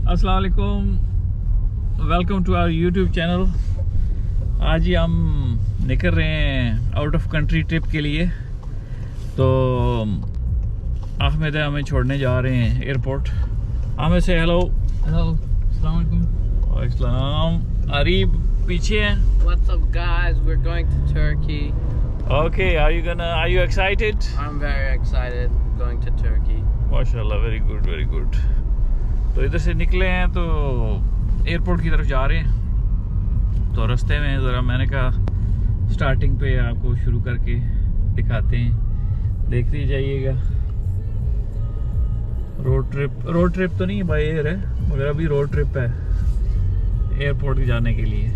अस्सलाम वालेकुम, welcome to our YouTube channel. आज ही हम निकल रहे हैं आउट ऑफ कंट्री ट्रिप के लिए। तो अहमद हमें छोड़ने जा रहे हैं एयरपोर्ट। अहमद से हेलो। हेलो, अस्सलाम वालेकुम। वालेकुम। अरीब पीछे हैं। What's up guys, we're going to Turkey. Okay, are you excited? I'm very excited, going to Turkey. माशाल्लाह, वेरी गुड वेरी गुड। तो इधर से निकले हैं तो एयरपोर्ट की तरफ जा रहे हैं। तो रास्ते में ज़रा मैंने कहा स्टार्टिंग पे आपको शुरू करके दिखाते हैं, देखते जाइएगा। रोड ट्रिप तो नहीं बाय एयर है, मगर अभी रोड ट्रिप है एयरपोर्ट जाने के लिए।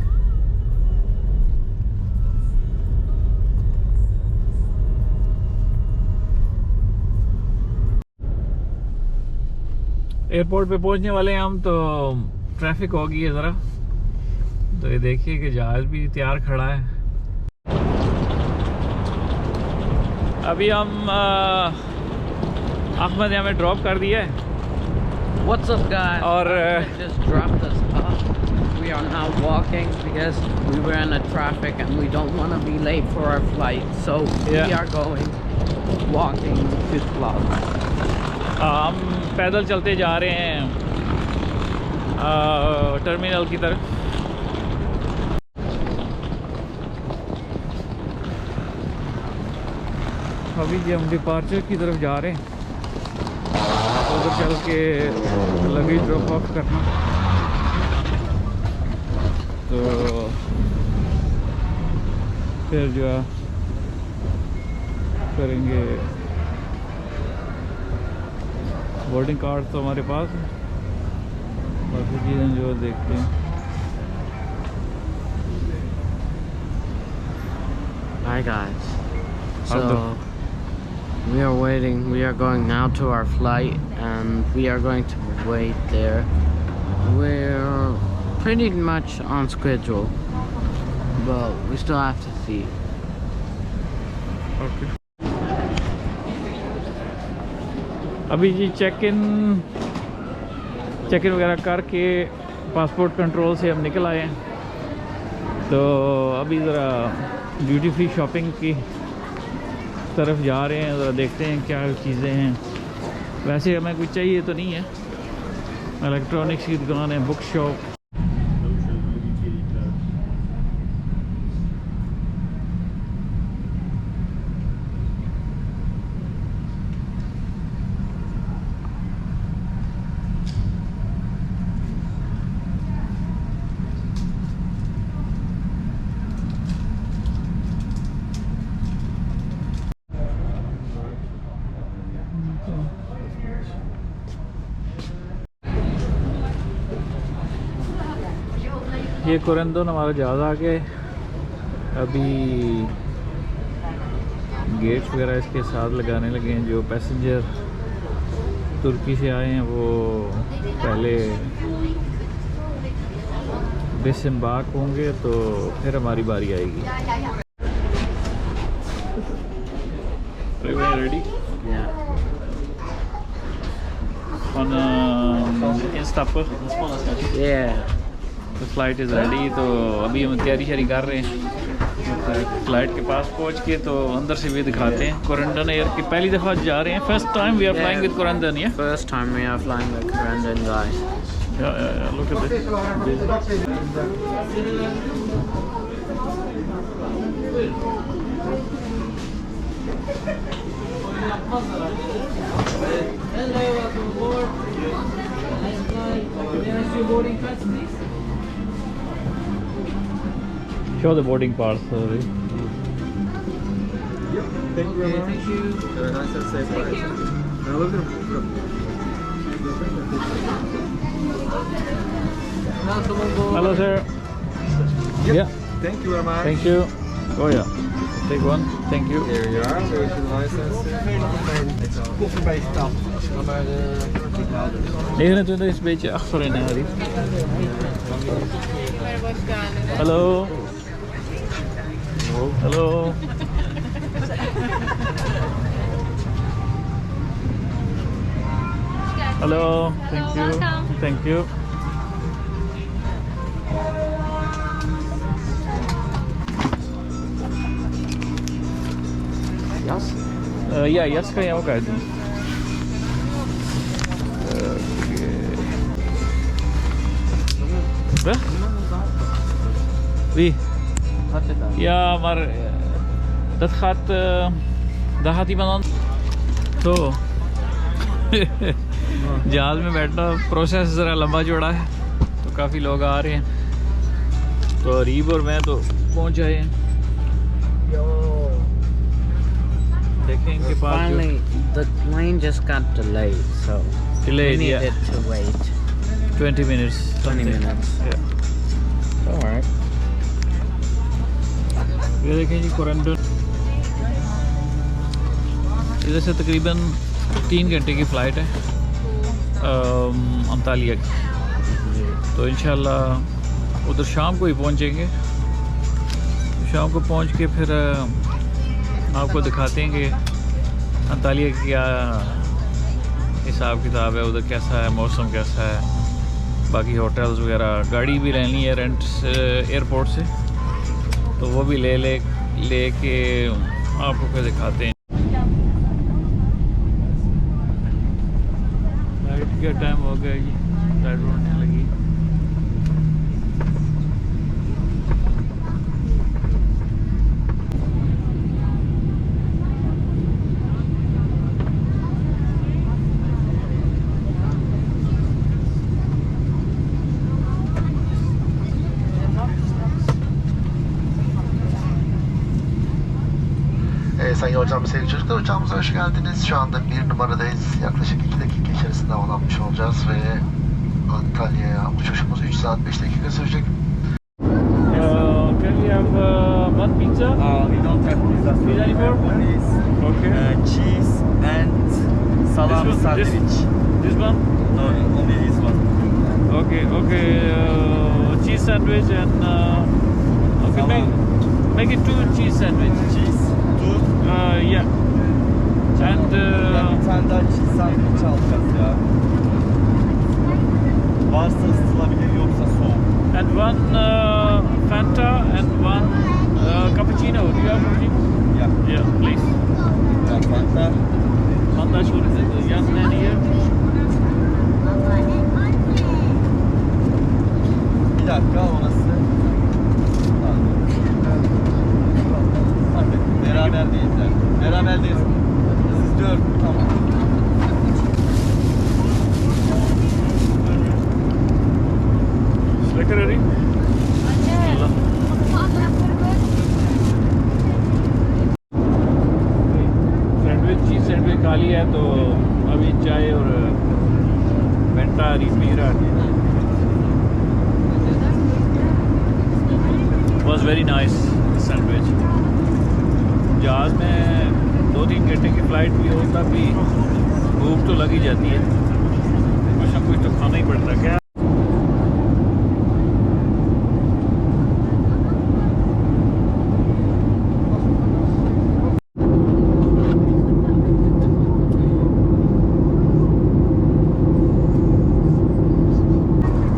एयरपोर्ट पे पहुंचने वाले हैं हम, तो ट्रैफिक हो गई है ज़रा। तो ये देखिए कि जहाज़ भी तैयार खड़ा है। अभी हम अहमद ने हमें ड्रॉप कर दिया है। What's up guys? और just dropped us off. We are now walking because we were in a traffic and we don't want to be late for our flight. So we are going walking to vlog. हम पैदल चलते जा रहे हैं terminal की तरफ। अभी ये हम डिपार्चर की तरफ जा रहे हैं। उधर चल के लगेज ड्रॉप ऑफ करना, तो फिर जो करेंगे। बोर्डिंग कार्ड तो हमारे पास है, बाकी चीज़ें जो देखते हैं। Hi guys. So we are waiting. We are going now to our flight and we are going to wait there. We're pretty much on schedule, but we still have to see. Okay. अभी जी check in वगैरह करके passport control से हम निकल आए हैं। तो अभी ज़रा ड्यूटी फ्री शॉपिंग की तरफ जा रहे हैं। ज़रा देखते हैं क्या चीज़ें हैं। वैसे हमें कुछ चाहिए तो नहीं है। इलेक्ट्रॉनिक्स की दुकान है, बुक शॉप। ये कुरंदन हमारा जहाज़ आ गया है। अभी गेट्स वगैरह इसके साथ लगाने लगे हैं। जो पैसेंजर तुर्की से आए हैं वो पहले डिसएम्बार्क होंगे, तो फिर हमारी बारी आएगी। रेडी? तो फ्लाइट इज़ रेडी। तो अभी हम तैयारी कर रहे हैं फ्लाइट के पास पहुंच के। तो अंदर से भी दिखाते हैं। कुरंदन एयर की पहली दफ़ा जा रहे हैं। First time we are flying with कुरंदन। या First time we are flying with Kurandan, guys. Yeah, look at this. Hello, welcome aboard. Nice flight. May I see your boarding pass, please? Show the boarding pass. Sorry. Thank you. Have a nice and safe flight. Welcome aboard. Hello, sir. Yeah. Thank you very much. Thank you. Oh yeah. Take one. Thank you. Here you are. There's your license. Even to this beetje achterin, Harry. Hello. Hello. Hello. Thank you. Welcome. Thank you. Yes? Ja, jetzt kan je ook uitdoen. Weg? Wie? Ja, maar dat gaat, daar gaat iemand anders. तो जहाज में बैठना process ज़रा लंबा चौड़ा है, तो काफ़ी लोग आ रहे हैं। तो अरीब और मैं तो पहुंच आए हैं। देखें इनके पास Finally, the plane just got delayed, so Delayed, we yeah. needed to wait 20 minutes. 20 something. minutes. Yeah. Alright. ये देखें जी कुरंडन, इधर से तकरीबन 3 घंटे की फ़्लाइट है अंतालिया की। तो इंशाल्लाह उधर शाम को ही पहुंचेंगे। शाम को पहुंच के फिर आपको दिखाते हैं कि अंतालिया की क्या हिसाब किताब है, उधर कैसा है, मौसम कैसा है, बाकी होटल्स वगैरह। गाड़ी भी लेनी है रेंट एयरपोर्ट से, तो वो भी ले के आपको फिर दिखाते हैं। लाइट का टाइम हो गया जी, लाइट होने लगी। Sayın hocam, sevgili çocuklar, uçağımıza hoş geldiniz. Şu anda 1 numaradayız. Yaklaşık 2 dakika içerisinde havalanmış olacağız ve Antalya'ya uçuşumuz 3 saat 5 dakika sürecek. Can we have one pizza? We don't have pizza. Pizza anymore? Please. Okay. Cheese and salami This one? sandwich. This one? No, only this one. Okay, okay. Cheese sandwich and okay, Salami. make it 2 cheese sandwich. Cheese, two. Yeah. And Bir tane daha cheese sandwich alacağız ya. Varsa ısıtılabilir, yoksa soğuk. and one Fanta and one cappuccino. Do you have cappuccino? Yeah. Yeah, please. Fanta. Fanta should the young man here. Bir dakika, orası. Hadi, beraber değiller. Beraber değiliz. Siz 4, tamam. Secretary. Sandwich cheese sandwich खा लिया है, तो अभी चाय और फेंटा P रहा है। Was very nice sandwich. जहाज़ में 2-3 घंटे की फ़्लाइट भी हो, तब भी भूख तो लग ही जाती है, कुछ ना कुछ तो खाना ही पड़ता है। क्या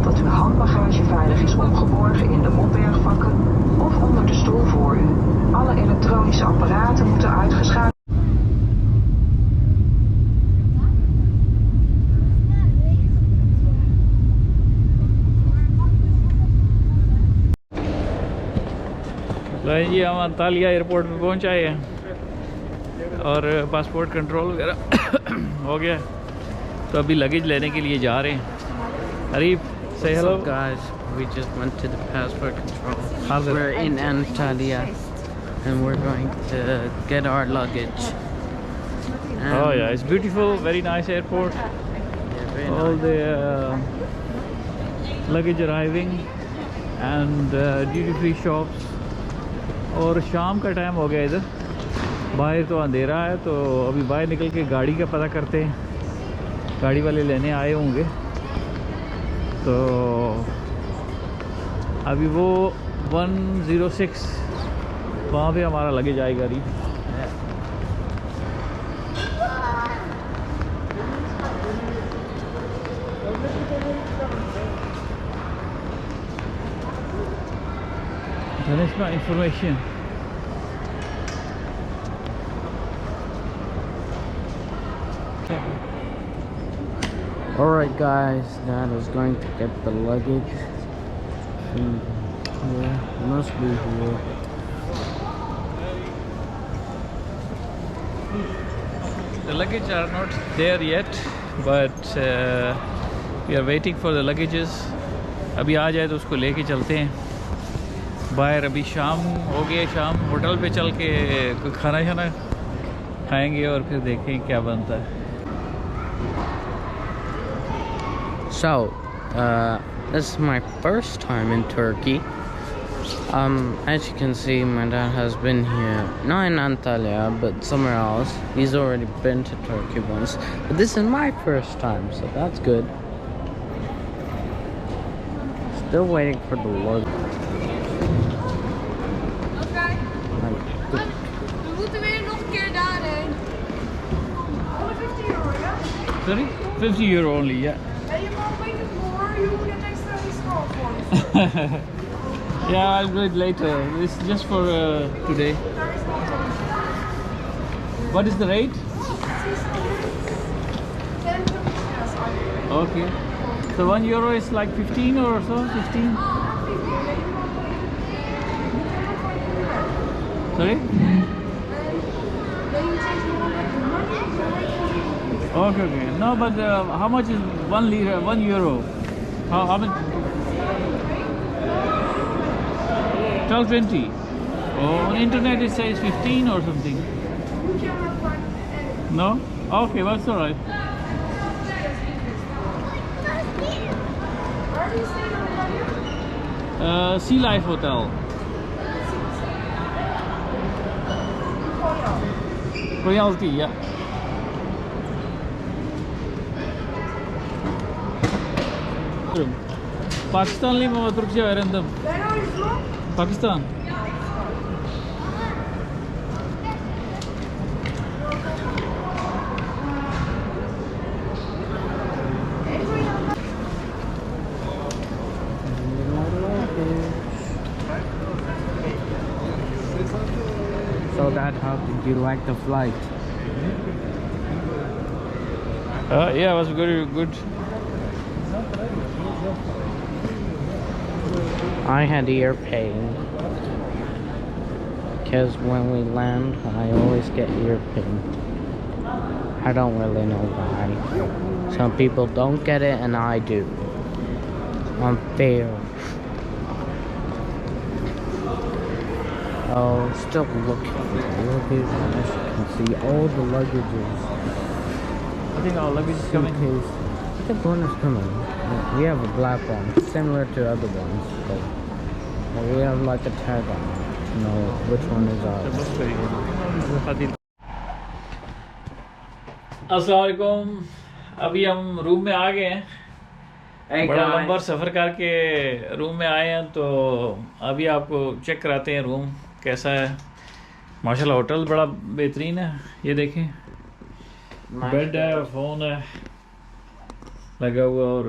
dat uw handbagage veilig is opgeborgen in de opbergvakken of onder de stoel voor u. Alle elektronische apparaten moeten uitgeschakeld. जी हम अंतालिया एयरपोर्ट में पहुंच आए हैं और पासपोर्ट कंट्रोल वगैरह हो गया, तो अभी लगेज लेने के लिए जा रहे हैं। Arif, say What's hello. up, guys? We just went to the passport control. How's it? We're in Antalya, and we're going to get our luggage. Oh yeah, it's beautiful, very nice airport. Yeah, very All nice. the luggage arriving and duty free shops. और शाम का time हो गया इधर, बाहर तो अंधेरा है, तो अभी बाहर निकल के गाड़ी का पता करते हैं। गाड़ी वाले लेने आए होंगे, तो अभी वो 106 वहाँ पे हमारा लगेज आएगा। री Then it's my information. Alright guys, Dad is going to get the luggage. Yeah, must be here. The luggage are not there yet, but we are waiting for the luggages. अभी आ जाए तो उसको लेके चलते हैं बाहर. अभी शाम हो गई, शाम होटल पे चल के कोई खाना शाना खाएंगे और फिर देखें क्या बनता है. So, this is my first time in Turkey. As you can see, my dad has been here, not in Antalya, but somewhere else. He's already been to Turkey once, but this is my first time, so that's good. Still waiting for the luggage. We moeten weer nog een keer daarheen. 150 euro, ja? Sorry? 50 euro only, yeah. And you won't make it more, you will get extra discount for it. Yeah, I'll do it later. This is just for today. What is the rate? 10 yes. Okay. So 1 euro is like 15 or so? 15? Sorry? Okay, okay. No, but how much is 1 liter, 1 euro? How much? 12.20. Oh, on internet it says 15 or something. No? Okay, that's all right. Where do you stay on the Sea Life Hotel. Royalty, yeah. Pakistanlı mı Türkçe öğrendim. Pakistan. So Dad, how did you like the flight? Yeah, it was very good. I had ear pain because when we land, I always get ear pain. I don't really know why. Some people don't get it and I do. Unfair. Oh, still looking for the luggage. As you can see, all the luggages. I think our luggage is coming. Suitcase. I think one is coming. We have a black one, similar to other ones, but we have like a tag on it to know which one is ours. अस्सलाम वालेकुम. अभी हम room में आ गए हैं. बड़ा लंबा सफ़र करके रूम में आए हैं, तो अभी आपको चेक कराते हैं रूम कैसा है. माशाल्लाह होटल बड़ा बेहतरीन है. ये देखें, बेड है, फ़ोन है लगा हुआ और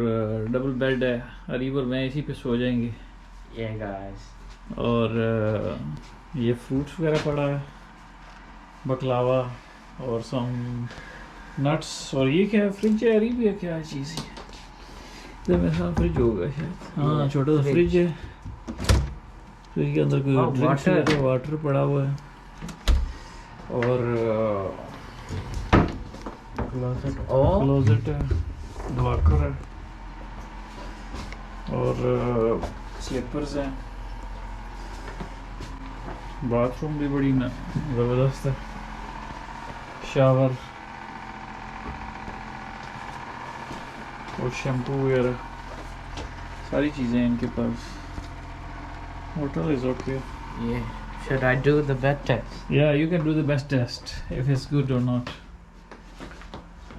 डबल बेड है. अरीब और मैं इसी पे सो जाएंगे. Yeah, guys. और ये फ्रूट्स वगैरह पड़ा है, बकलावा और सम नट्स. और ये क्या है, फ्रिज है. अरीब है क्या चीज़ है? इधर मेरे साथ फ्रिज होगा शायद. हाँ, छोटा सा फ्रिज है. फ्रिज के अंदर कोई ड्रिंक्स, वाटर पड़ा हुआ है. और क्लोजेट है, लॉकर है और स्लीपर्स हैं. बाथरूम भी बड़ी ना ज़बरदस्त है. शावर और शैम्पू वगैरह सारी चीज़ें हैं इनके पास. Hotel is okay. Yeah. Should I do the bed test? Yeah, you can do the best test if it's good or not.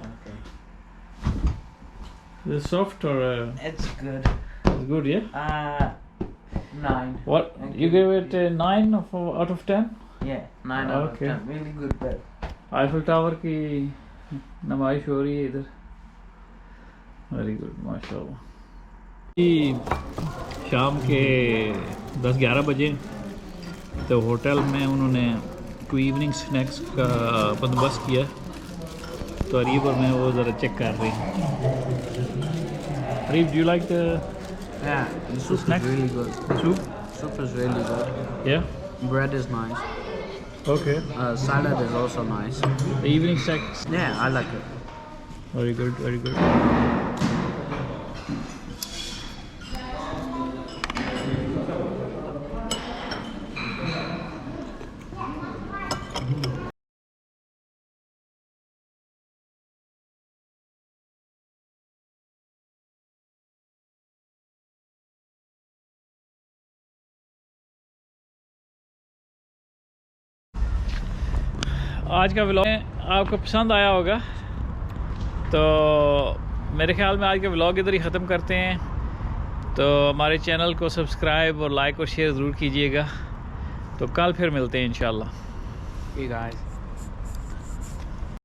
Okay. Is it soft or It's good. it's good? Yeah. 9. What you give it a 9 out of 10? Yeah, 9 out Okay. of 10. Really good bed. Eiffel tower की नुमाइश हो रही है इधर. Very good, माशाल्लाह. शाम के 10-11 बजे तो होटल में उन्होंने कोई इवनिंग स्नैक्स का बंदोबस्त किया, तो अरीब और मैं वो ज़रा चेक कर रही हूँ. Arif, do you like the Yeah, the soup snack? is really good. soup? Soup is really good. Yeah. Bread is nice. Okay. Salad is also nice. The evening snack. Yeah, I like it. Very good, very good. आज का vlog आपको पसंद आया होगा, तो मेरे ख्याल में आज का व्लॉग इधर ही ख़त्म करते हैं। तो हमारे चैनल को सब्सक्राइब और लाइक और शेयर ज़रूर कीजिएगा। तो कल फिर मिलते हैं इंशाल्लाह। Hey guys.